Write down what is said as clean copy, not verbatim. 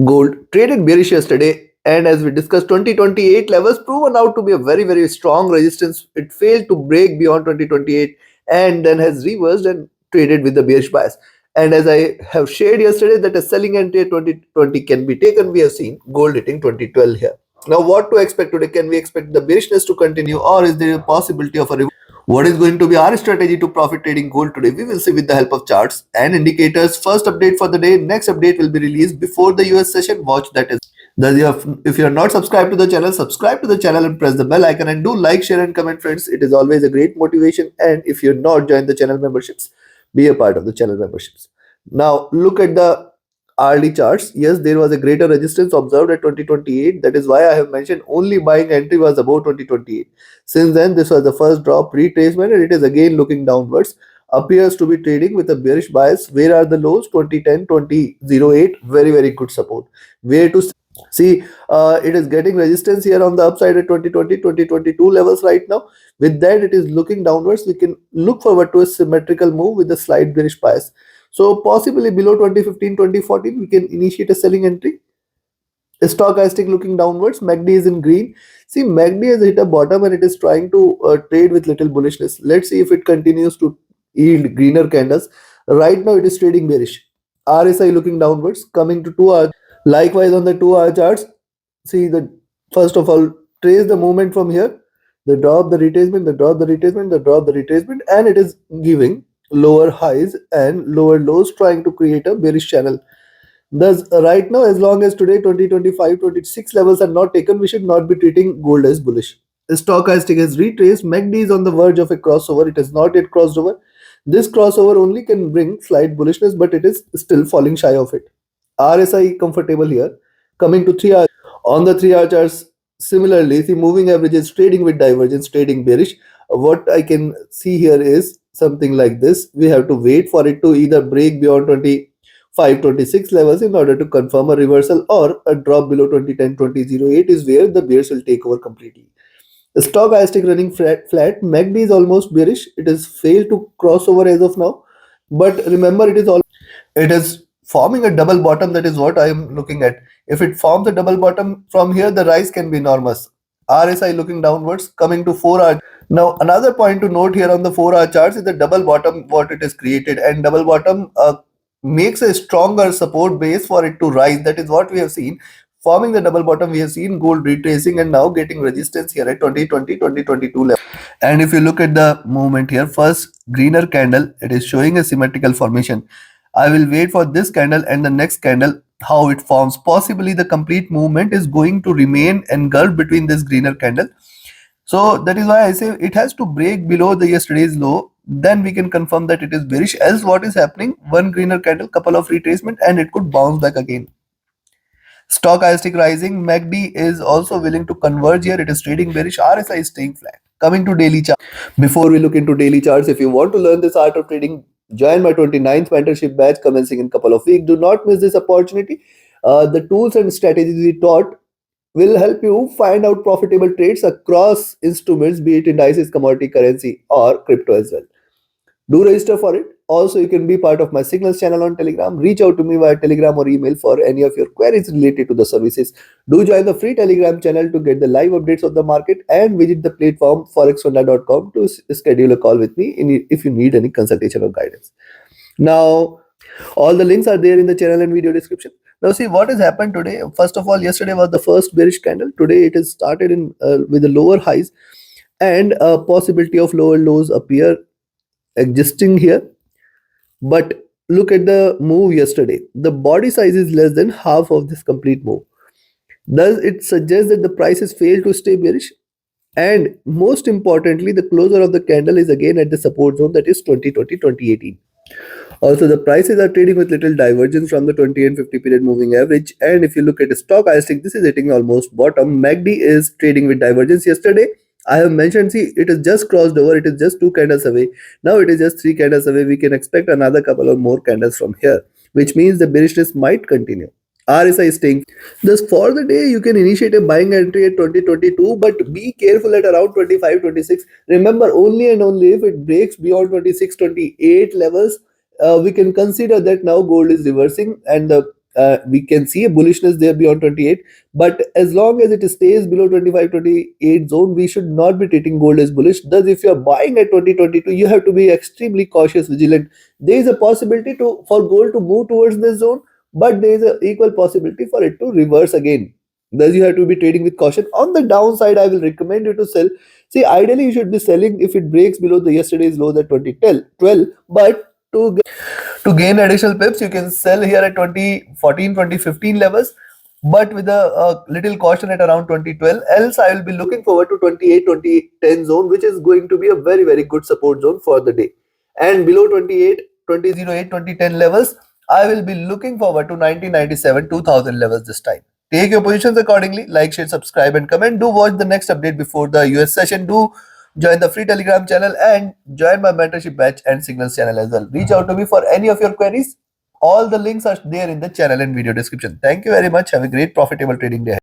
Gold traded bearish yesterday, and as we discussed, 2028 levels proven out to be a very strong resistance. It failed to break beyond 2028 and then has reversed and traded with the bearish bias. And as I have shared yesterday, that a selling entry at 2020 can be taken. We have seen gold hitting 2012 here. Now, what to expect today? Can we expect the bearishness to continue, or is there a possibility of a reversal? What is going to be our strategy to profit trading gold today? We will see with the help of charts and indicators. First update for the day. Next update will be released before the US session. Watch that as if you are not subscribed to the channel, subscribe to the channel and press the bell icon and do like, share and comment, friends. It is always a great motivation. And if you're not joined the channel memberships, be a part of the channel memberships. Now look at the hourly charts. Yes, there was a greater resistance observed at 2028. That is why I have mentioned only buying entry was above 2028. Since then, this was the first drop retracement and it is again looking downwards. Appears to be trading with a bearish bias. Where are the lows? 2010, 2008. Very good support. Where to see? It is getting resistance here on the upside at 2020, 2022 levels right now. With that, it is looking downwards. We can look forward to a symmetrical move with a slight bearish bias. So possibly below 2015, 2014, we can initiate a selling entry. Stochastic looking downwards. MACD is in green. See, MACD has hit a bottom and it is trying to trade with little bullishness. Let's see if it continues to yield greener candles. Right now, it is trading bearish. RSI looking downwards, coming to 2 hours. Likewise, on the 2 hour charts, see the first of all, trace the movement from here. The drop, the retracement, the drop, the retracement, the drop, the retracement, and it is giving lower highs and lower lows, trying to create a bearish channel. Thus, right now, as long as today 2025, 26 levels are not taken, we should not be treating gold as bullish. Stochastic has retraced. MACD is on the verge of a crossover. It has not yet crossed over. This crossover only can bring slight bullishness, but it is still falling shy of it. RSI comfortable here. Coming to 3 hours. On the 3 hour charts, similarly, the moving average is trading with divergence, trading bearish. What I can see here is something like this. We have to wait for it to either break beyond 25, 26 levels in order to confirm a reversal, or a drop below 2010, 2008 is where the bears will take over completely. The stochastic running flat. MACD is almost bearish. It has failed to cross over as of now. But remember, it is forming a double bottom. That is what I am looking at. If it forms a double bottom from here, the rise can be enormous. RSI looking downwards, coming to 4 hour. Now, another point to note here on the 4 hour charts is the double bottom, what it has created. And double bottom makes a stronger support base for it to rise. That is what we have seen. Forming the double bottom, we have seen gold retracing and now getting resistance here at 2020, 2022 level. And if you look at the movement here, first greener candle, it is showing a symmetrical formation. I will wait for this candle and the next candle, how it forms. Possibly the complete movement is going to remain engulfed between this greener candle. So that is why I say it has to break below the yesterday's low. Then we can confirm that it is bearish. Else what is happening? One greener candle, couple of retracement, and it could bounce back again. Stochastic rising. MACD is also willing to converge here. It is trading bearish. RSI is staying flat. Coming to daily chart. Before we look into daily charts, if you want to learn this art of trading, join my 29th mentorship batch commencing in a couple of weeks. Do not miss this opportunity. The tools and strategies we taught will help you find out profitable trades across instruments, be it indices, commodity, currency, or crypto as well. Do register for it. Also, you can be part of my Signals channel on Telegram. Reach out to me via Telegram or email for any of your queries related to the services. Do join the free Telegram channel to get the live updates of the market, and visit the platform forexfonda.com to schedule a call with me if you need any consultation or guidance. Now, all the links are there in the channel and video description. Now see what has happened today. First of all, yesterday was the first bearish candle. Today it has started in with the lower highs, and a possibility of lower lows appear existing here. But look at the move yesterday. The body size is less than half of this complete move. Thus, it suggests that the prices failed to stay bearish. And most importantly, the closer of the candle is again at the support zone, that is 2020, 2018. Also, the prices are trading with little divergence from the 20 and 50 period moving average. And if you look at the stochastic, this is hitting almost bottom. MACD is trading with divergence. Yesterday, I have mentioned, see, it is just crossed over. It is just 2 candles away. Now it is just 3 candles away. We can expect another couple of more candles from here, which means the bearishness might continue. RSI is staying. Thus, for the day, you can initiate a buying entry at 2022, but be careful at around 25, 26. Remember, only and only if it breaks beyond 26, 28 levels, we can consider that now gold is reversing and the we can see a bullishness there beyond 28. But as long as it stays below 25 28 zone, we should not be treating gold as bullish. Thus, if you are buying at 2022, you have to be extremely cautious, vigilant. There is a possibility to for gold to move towards this zone, but there is an equal possibility for it to reverse again. Thus, you have to be trading with caution. On the downside, I will recommend you to sell. See, ideally, you should be selling if it breaks below the yesterday's low, that 2012. But to gain additional pips, you can sell here at 2014, 2015 levels, but with a little caution at around 2012. Else, I will be looking forward to 28, 2010 zone, which is going to be a very, very good support zone for the day. And below 28, 2008, 2010 levels, I will be looking forward to 1997, 2000 levels this time. Take your positions accordingly. Like, share, subscribe, and comment. Do watch the next update before the US session. Do join the free Telegram channel and join my mentorship batch and signals channel as well. Reach out to me for any of your queries. All the links are there in the channel and video description. Thank you very much. Have a great profitable trading day.